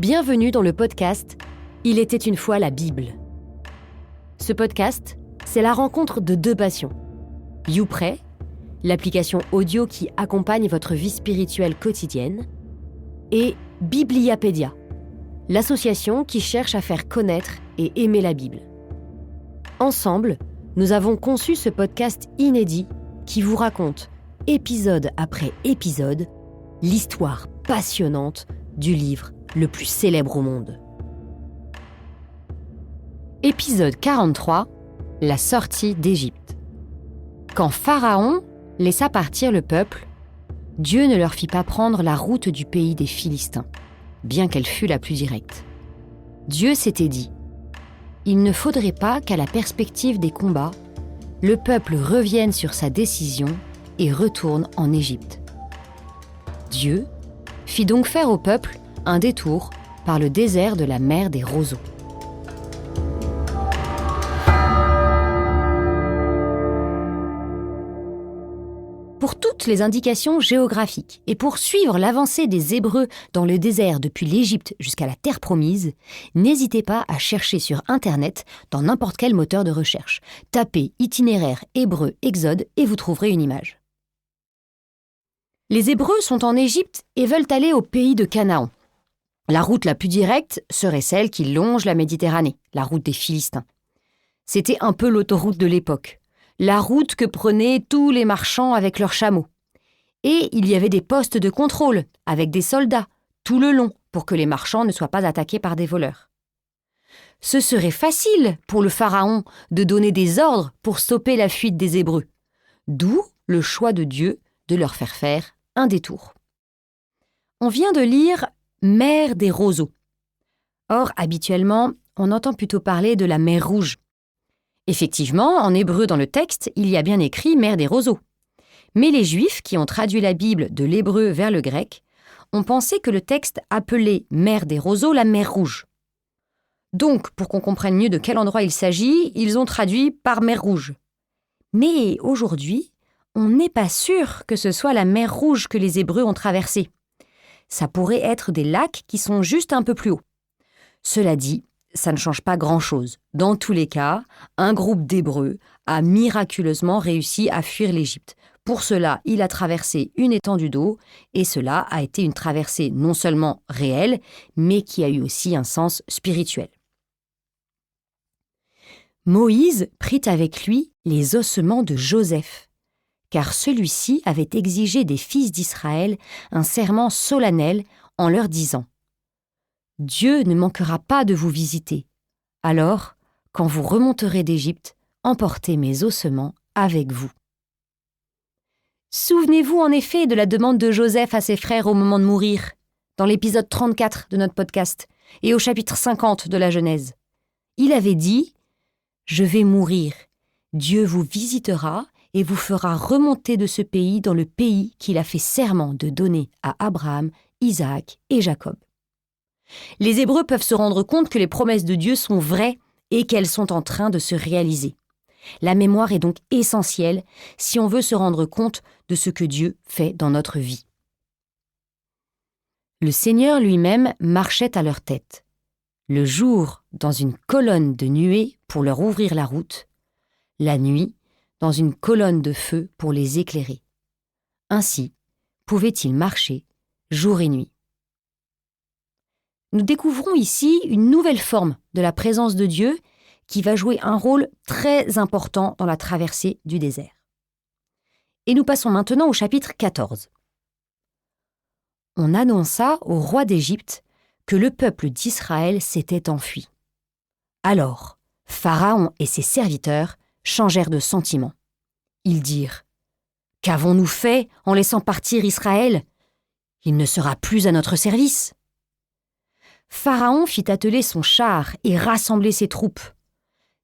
Bienvenue dans le podcast « Il était une fois la Bible ». Ce podcast, c'est la rencontre de deux passions. YouPray, l'application audio qui accompagne votre vie spirituelle quotidienne, et Bibliapédia, l'association qui cherche à faire connaître et aimer la Bible. Ensemble, nous avons conçu ce podcast inédit qui vous raconte, épisode après épisode, l'histoire passionnante du livre le plus célèbre au monde. Épisode 43, la sortie d'Égypte. Quand Pharaon laissa partir le peuple, Dieu ne leur fit pas prendre la route du pays des Philistins, bien qu'elle fût la plus directe. Dieu s'était dit : il ne faudrait pas qu'à la perspective des combats, le peuple revienne sur sa décision et retourne en Égypte. Dieu fit donc faire au peuple un détour par le désert de la mer des roseaux. Pour toutes les indications géographiques et pour suivre l'avancée des Hébreux dans le désert depuis l'Égypte jusqu'à la terre promise, n'hésitez pas à chercher sur Internet dans n'importe quel moteur de recherche. Tapez itinéraire hébreu Exode et vous trouverez une image. Les Hébreux sont en Égypte et veulent aller au pays de Canaan. La route la plus directe serait celle qui longe la Méditerranée, la route des Philistins. C'était un peu l'autoroute de l'époque, la route que prenaient tous les marchands avec leurs chameaux. Et il y avait des postes de contrôle, avec des soldats, tout le long, pour que les marchands ne soient pas attaqués par des voleurs. Ce serait facile pour le pharaon de donner des ordres pour stopper la fuite des Hébreux, d'où le choix de Dieu de leur faire faire un détour. On vient de lire « mer des roseaux ». Or, habituellement, on entend plutôt parler de la mer Rouge. Effectivement, en hébreu dans le texte, il y a bien écrit « mer des roseaux ». Mais les Juifs, qui ont traduit la Bible de l'hébreu vers le grec, ont pensé que le texte appelait « mer des roseaux » la mer Rouge. Donc, pour qu'on comprenne mieux de quel endroit il s'agit, ils ont traduit par mer Rouge. Mais aujourd'hui, on n'est pas sûr que ce soit la mer Rouge que les Hébreux ont traversée. Ça pourrait être des lacs qui sont juste un peu plus hauts. Cela dit, ça ne change pas grand-chose. Dans tous les cas, un groupe d'Hébreux a miraculeusement réussi à fuir l'Égypte. Pour cela, il a traversé une étendue d'eau et cela a été une traversée non seulement réelle, mais qui a eu aussi un sens spirituel. Moïse prit avec lui les ossements de Joseph, car celui-ci avait exigé des fils d'Israël un serment solennel en leur disant : « Dieu ne manquera pas de vous visiter. Alors, quand vous remonterez d'Égypte, emportez mes ossements avec vous. » Souvenez-vous en effet de la demande de Joseph à ses frères au moment de mourir, dans l'épisode 34 de notre podcast et au chapitre 50 de la Genèse. Il avait dit : « Je vais mourir. Dieu vous visitera et vous fera remonter de ce pays dans le pays qu'il a fait serment de donner à Abraham, Isaac et Jacob. » Les Hébreux peuvent se rendre compte que les promesses de Dieu sont vraies et qu'elles sont en train de se réaliser. La mémoire est donc essentielle si on veut se rendre compte de ce que Dieu fait dans notre vie. Le Seigneur lui-même marchait à leur tête, le jour dans une colonne de nuée pour leur ouvrir la route, la nuit dans une colonne de feu pour les éclairer. Ainsi pouvaient-ils marcher jour et nuit. Nous découvrons ici une nouvelle forme de la présence de Dieu qui va jouer un rôle très important dans la traversée du désert. Et nous passons maintenant au chapitre 14. On annonça au roi d'Égypte que le peuple d'Israël s'était enfui. Alors, Pharaon et ses serviteurs changèrent de sentiment. Ils dirent : « Qu'avons-nous fait en laissant partir Israël ? Il ne sera plus à notre service. » Pharaon fit atteler son char et rassembler ses troupes,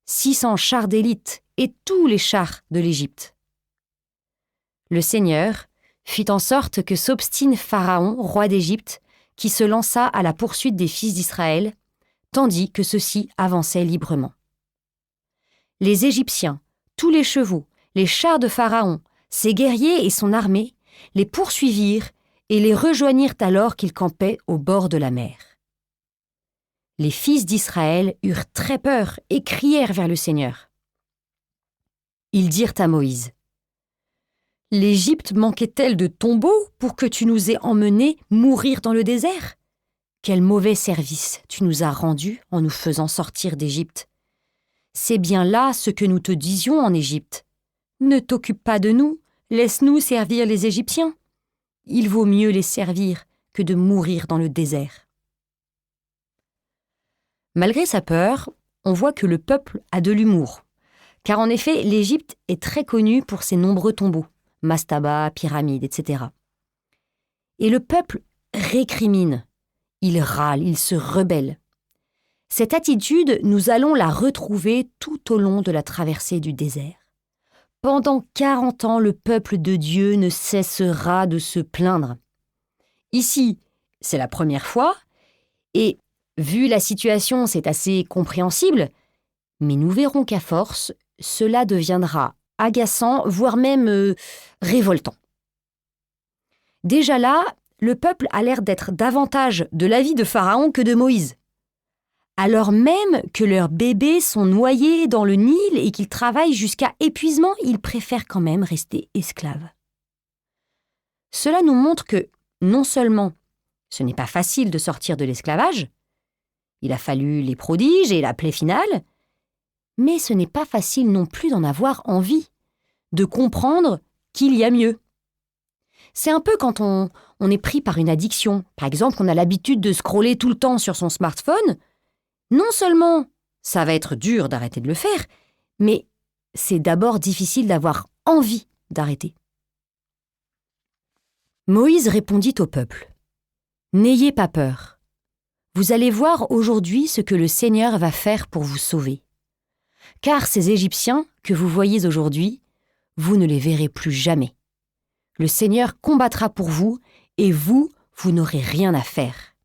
600 chars d'élite et tous les chars de l'Égypte. Le Seigneur fit en sorte que s'obstine Pharaon, roi d'Égypte, qui se lança à la poursuite des fils d'Israël, tandis que ceux-ci avançaient librement. Les Égyptiens, tous les chevaux, les chars de Pharaon, ses guerriers et son armée les poursuivirent et les rejoignirent alors qu'ils campaient au bord de la mer. Les fils d'Israël eurent très peur et crièrent vers le Seigneur. Ils dirent à Moïse : « L'Égypte manquait-elle de tombeaux pour que tu nous aies emmenés mourir dans le désert ? Quel mauvais service tu nous as rendu en nous faisant sortir d'Égypte. C'est bien là ce que nous te disions en Égypte. Ne t'occupe pas de nous, laisse-nous servir les Égyptiens. Il vaut mieux les servir que de mourir dans le désert. » Malgré sa peur, on voit que le peuple a de l'humour. Car en effet, l'Égypte est très connue pour ses nombreux tombeaux, mastabas, pyramides, etc. Et le peuple récrimine. Il râle, il se rebelle. Cette attitude, nous allons la retrouver tout au long de la traversée du désert. Pendant 40 ans, le peuple de Dieu ne cessera de se plaindre. Ici, c'est la première fois, et vu la situation, c'est assez compréhensible, mais nous verrons qu'à force, cela deviendra agaçant, voire même révoltant. Déjà là, le peuple a l'air d'être davantage de l'avis de Pharaon que de Moïse. Alors même que leurs bébés sont noyés dans le Nil et qu'ils travaillent jusqu'à épuisement, ils préfèrent quand même rester esclaves. Cela nous montre que, non seulement ce n'est pas facile de sortir de l'esclavage, il a fallu les prodiges et la plaie finale, mais ce n'est pas facile non plus d'en avoir envie, de comprendre qu'il y a mieux. C'est un peu quand on est pris par une addiction. Par exemple, on a l'habitude de scroller tout le temps sur son smartphone. Non seulement ça va être dur d'arrêter de le faire, mais c'est d'abord difficile d'avoir envie d'arrêter. Moïse répondit au peuple : « N'ayez pas peur. Vous allez voir aujourd'hui ce que le Seigneur va faire pour vous sauver. Car ces Égyptiens que vous voyez aujourd'hui, vous ne les verrez plus jamais. Le Seigneur combattra pour vous et vous n'aurez rien à faire. »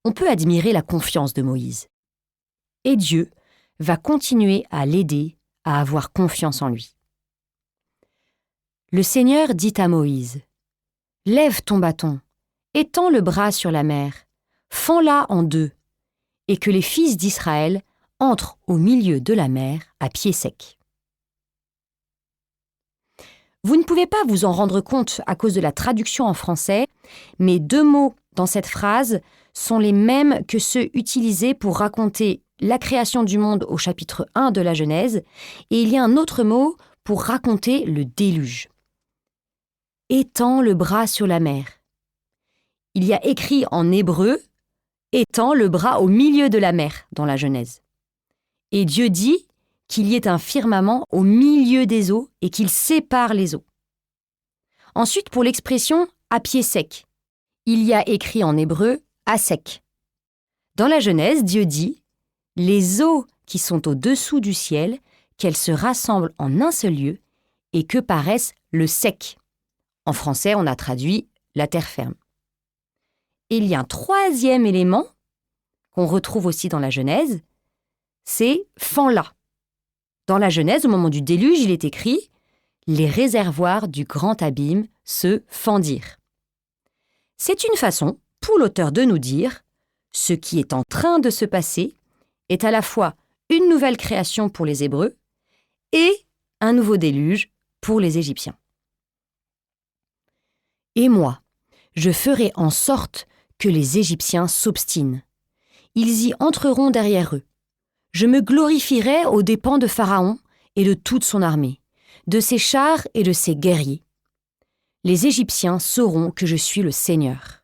On peut admirer la confiance de Moïse. Et Dieu va continuer à l'aider à avoir confiance en lui. Le Seigneur dit à Moïse : « Lève ton bâton, étends le bras sur la mer, fends-la en deux, et que les fils d'Israël entrent au milieu de la mer à pied sec. » Vous ne pouvez pas vous en rendre compte à cause de la traduction en français, mais 2 mots dans cette phrase sont les mêmes que ceux utilisés pour raconter la création du monde au chapitre 1 de la Genèse, et il y a un autre mot pour raconter le déluge. Étends le bras sur la mer. Il y a écrit en hébreu « étends le bras au milieu de la mer » dans la Genèse. Et Dieu dit qu'il y ait un firmament au milieu des eaux et qu'il sépare les eaux. Ensuite, pour l'expression « à pied sec », il y a écrit en hébreu « à sec ». Dans la Genèse, Dieu dit « les eaux qui sont au-dessous du ciel, qu'elles se rassemblent en un seul lieu et que paraissent le sec ». En français, on a traduit « la terre ferme ». Et il y a un 3e élément qu'on retrouve aussi dans la Genèse, c'est « fends-la ». Dans la Genèse, au moment du déluge, il est écrit « les réservoirs du grand abîme se fendirent ». C'est une façon pour l'auteur de nous dire « ce qui est en train de se passer est à la fois une nouvelle création pour les Hébreux et un nouveau déluge pour les Égyptiens. » Et moi, je ferai en sorte que les Égyptiens s'obstinent. Ils y entreront derrière eux. Je me glorifierai aux dépens de Pharaon et de toute son armée, de ses chars et de ses guerriers. Les Égyptiens sauront que je suis le Seigneur.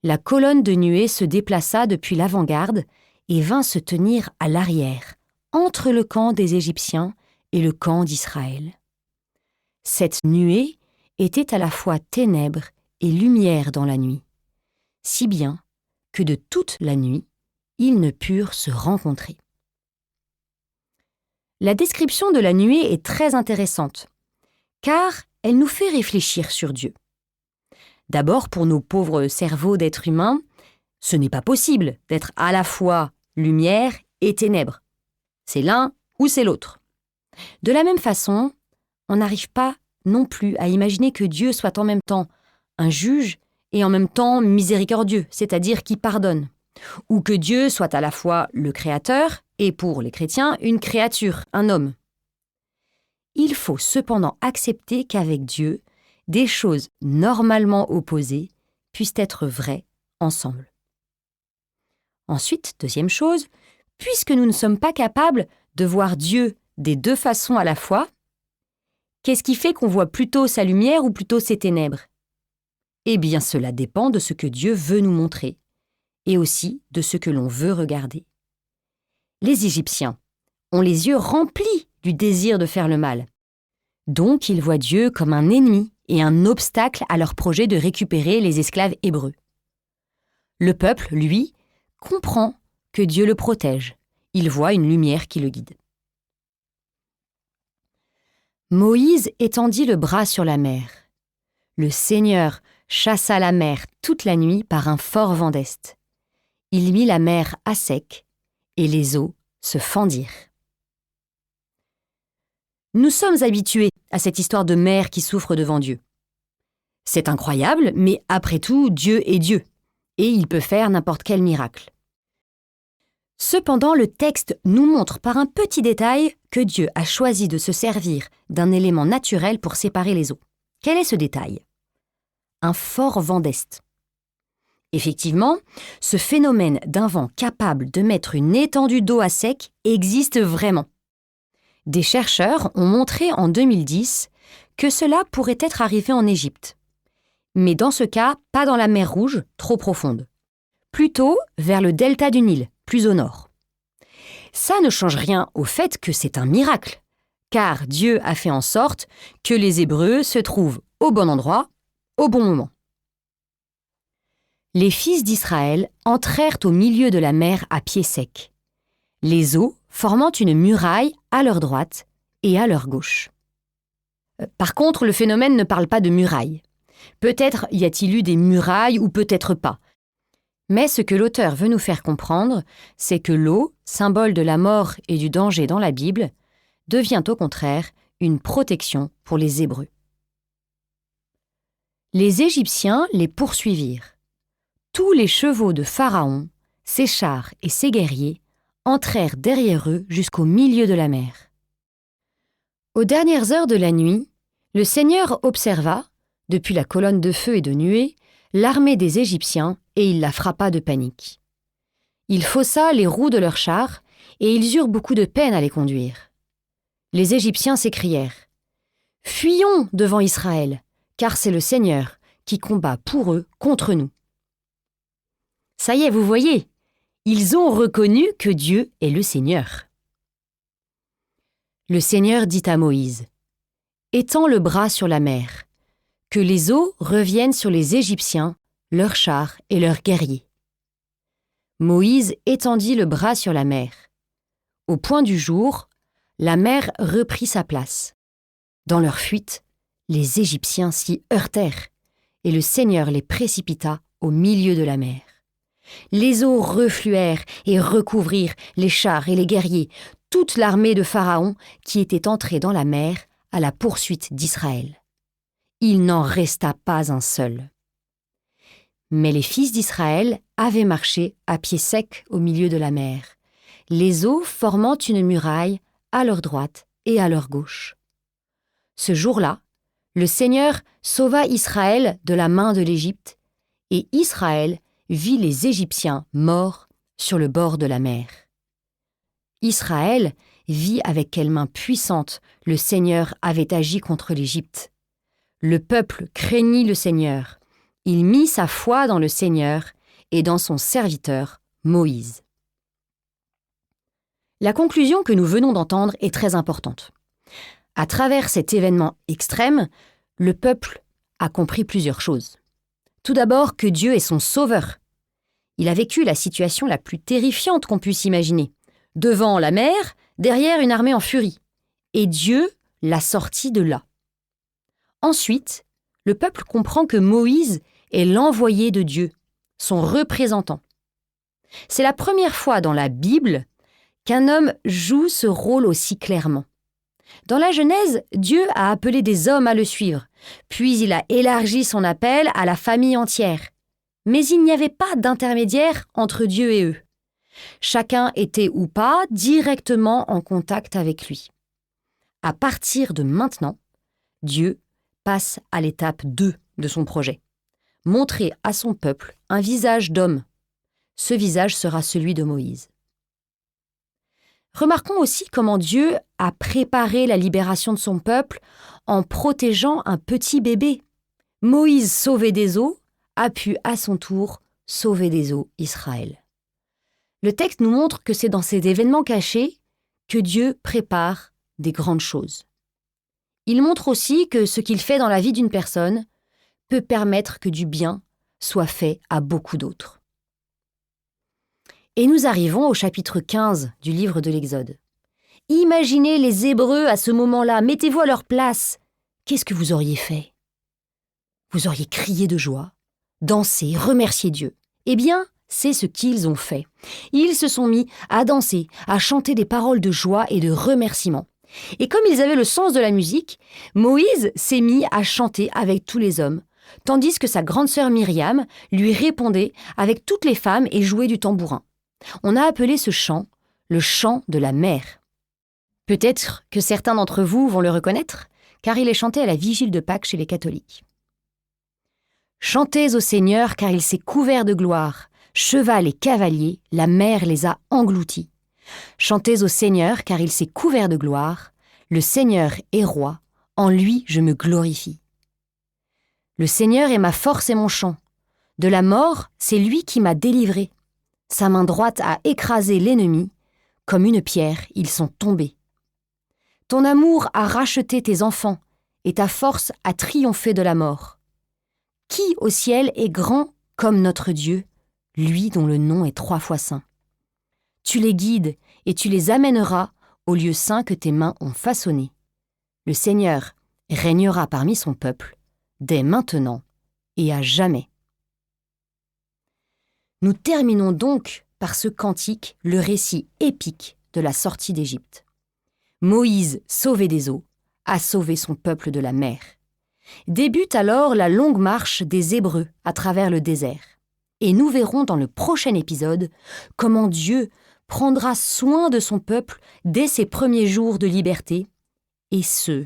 La colonne de nuée se déplaça depuis l'avant-garde et vint se tenir à l'arrière, entre le camp des Égyptiens et le camp d'Israël. Cette nuée était à la fois ténèbres et lumière dans la nuit, si bien que de toute la nuit, ils ne purent se rencontrer. La description de la nuée est très intéressante, car elle nous fait réfléchir sur Dieu. D'abord, pour nos pauvres cerveaux d'êtres humains, ce n'est pas possible d'être à la fois lumière et ténèbres. C'est l'un ou c'est l'autre. De la même façon, on n'arrive pas non plus à imaginer que Dieu soit en même temps un juge et en même temps miséricordieux, c'est-à-dire qui pardonne. ou que Dieu soit à la fois le créateur et pour les chrétiens une créature, un homme. Il faut cependant accepter qu'avec Dieu, des choses normalement opposées puissent être vraies ensemble. Ensuite, deuxième chose, puisque nous ne sommes pas capables de voir Dieu des deux façons à la fois, qu'est-ce qui fait qu'on voit plutôt sa lumière ou plutôt ses ténèbres? Eh bien, cela dépend de ce que Dieu veut nous montrer et aussi de ce que l'on veut regarder. Les Égyptiens ont les yeux remplis du désir de faire le mal. Donc, ils voient Dieu comme un ennemi et un obstacle à leur projet de récupérer les esclaves hébreux. Le peuple, lui, comprend que Dieu le protège. Il voit une lumière qui le guide. Moïse étendit le bras sur la mer. Le Seigneur chassa la mer toute la nuit par un fort vent d'est. Il mit la mer à sec et les eaux se fendirent. Nous sommes habitués à cette histoire de mer qui souffre devant Dieu. C'est incroyable, mais après tout, Dieu est Dieu, et il peut faire n'importe quel miracle. Cependant, le texte nous montre par un petit détail que Dieu a choisi de se servir d'un élément naturel pour séparer les eaux. Quel est ce détail? Un fort vent d'est. Effectivement, ce phénomène d'un vent capable de mettre une étendue d'eau à sec existe vraiment. Des chercheurs ont montré en 2010 que cela pourrait être arrivé en Égypte. Mais dans ce cas, pas dans la mer Rouge, trop profonde. Plutôt vers le delta du Nil, plus au nord. Ça ne change rien au fait que c'est un miracle, car Dieu a fait en sorte que les Hébreux se trouvent au bon endroit, au bon moment. Les fils d'Israël entrèrent au milieu de la mer à pied sec, les eaux formant une muraille à leur droite et à leur gauche. Par contre, le phénomène ne parle pas de muraille. Peut-être y a-t-il eu des murailles ou peut-être pas. Mais ce que l'auteur veut nous faire comprendre, c'est que l'eau, symbole de la mort et du danger dans la Bible, devient au contraire une protection pour les Hébreux. Les Égyptiens les poursuivirent. Tous les chevaux de Pharaon, ses chars et ses guerriers entrèrent derrière eux jusqu'au milieu de la mer. Aux dernières heures de la nuit, le Seigneur observa, depuis la colonne de feu et de nuée, l'armée des Égyptiens et il la frappa de panique. Il faussa les roues de leurs chars et ils eurent beaucoup de peine à les conduire. Les Égyptiens s'écrièrent « Fuyons devant Israël, car c'est le Seigneur qui combat pour eux contre nous. » Ça y est, vous voyez, ils ont reconnu que Dieu est le Seigneur. Le Seigneur dit à Moïse « Étends le bras sur la mer, que les eaux reviennent sur les Égyptiens, leurs chars et leurs guerriers. » Moïse étendit le bras sur la mer. Au point du jour, la mer reprit sa place. Dans leur fuite, les Égyptiens s'y heurtèrent et le Seigneur les précipita au milieu de la mer. Les eaux refluèrent et recouvrirent les chars et les guerriers, toute l'armée de Pharaon qui était entrée dans la mer à la poursuite d'Israël. Il n'en resta pas un seul. Mais les fils d'Israël avaient marché à pied sec au milieu de la mer, les eaux formant une muraille à leur droite et à leur gauche. Ce jour-là, le Seigneur sauva Israël de la main de l'Égypte, et Israël vit les Égyptiens morts sur le bord de la mer. Israël vit avec quelle main puissante le Seigneur avait agi contre l'Égypte. Le peuple craignit le Seigneur. Il mit sa foi dans le Seigneur et dans son serviteur Moïse. La conclusion que nous venons d'entendre est très importante. À travers cet événement extrême, le peuple a compris plusieurs choses. Tout d'abord que Dieu est son sauveur. Il a vécu la situation la plus terrifiante qu'on puisse imaginer. Devant la mer, derrière une armée en furie. Et Dieu l'a sorti de là. Ensuite, le peuple comprend que Moïse est l'envoyé de Dieu, son représentant. C'est la première fois dans la Bible qu'un homme joue ce rôle aussi clairement. Dans la Genèse, Dieu a appelé des hommes à le suivre, puis il a élargi son appel à la famille entière. mais il n'y avait pas d'intermédiaire entre Dieu et eux. Chacun était ou pas directement en contact avec lui. À partir de maintenant, Dieu passe à l'étape 2 de son projet. Montrer à son peuple un visage d'homme. Ce visage sera celui de Moïse. Remarquons aussi comment Dieu a préparé la libération de son peuple en protégeant un petit bébé. Moïse, sauvé des eaux, a pu à son tour sauver des eaux Israël. Le texte nous montre que c'est dans ces événements cachés que Dieu prépare des grandes choses. Il montre aussi que ce qu'il fait dans la vie d'une personne peut permettre que du bien soit fait à beaucoup d'autres. Et nous arrivons au chapitre 15 du livre de l'Exode. Imaginez les Hébreux à ce moment-là, mettez-vous à leur place. Qu'est-ce que vous auriez fait? Vous auriez crié de joie, dansé, remercié Dieu. Eh bien, c'est ce qu'ils ont fait. Ils se sont mis à danser, à chanter des paroles de joie et de remerciement. Et comme ils avaient le sens de la musique, Moïse s'est mis à chanter avec tous les hommes, tandis que sa grande sœur Myriam lui répondait avec toutes les femmes et jouait du tambourin. On a appelé ce chant le chant de la mer. Peut-être que certains d'entre vous vont le reconnaître, car il est chanté à la vigile de Pâques chez les catholiques. Chantez au Seigneur, car il s'est couvert de gloire. Cheval et cavalier, la mer les a engloutis. Chantez au Seigneur, car il s'est couvert de gloire. Le Seigneur est roi, en lui je me glorifie. Le Seigneur est ma force et mon chant. De la mort, c'est lui qui m'a délivré. Sa main droite a écrasé l'ennemi. Comme une pierre, ils sont tombés. Ton amour a racheté tes enfants, et ta force a triomphé de la mort. Qui au ciel est grand comme notre Dieu, lui dont le nom est 3 fois saint? Tu les guides et tu les amèneras au lieu saint que tes mains ont façonné. Le Seigneur régnera parmi son peuple, dès maintenant et à jamais. Nous terminons donc par ce cantique le récit épique de la sortie d'Égypte. Moïse, sauvé des eaux, a sauvé son peuple de la mer. Débute alors la longue marche des Hébreux à travers le désert. Et nous verrons dans le prochain épisode comment Dieu prendra soin de son peuple dès ses premiers jours de liberté, et ce,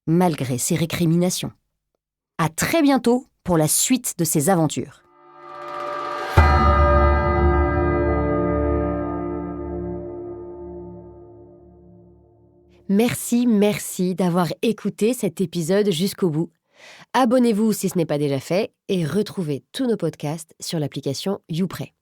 malgré ses récriminations. À très bientôt pour la suite de ces aventures. Merci d'avoir écouté cet épisode jusqu'au bout. Abonnez-vous si ce n'est pas déjà fait et retrouvez tous nos podcasts sur l'application YouPray.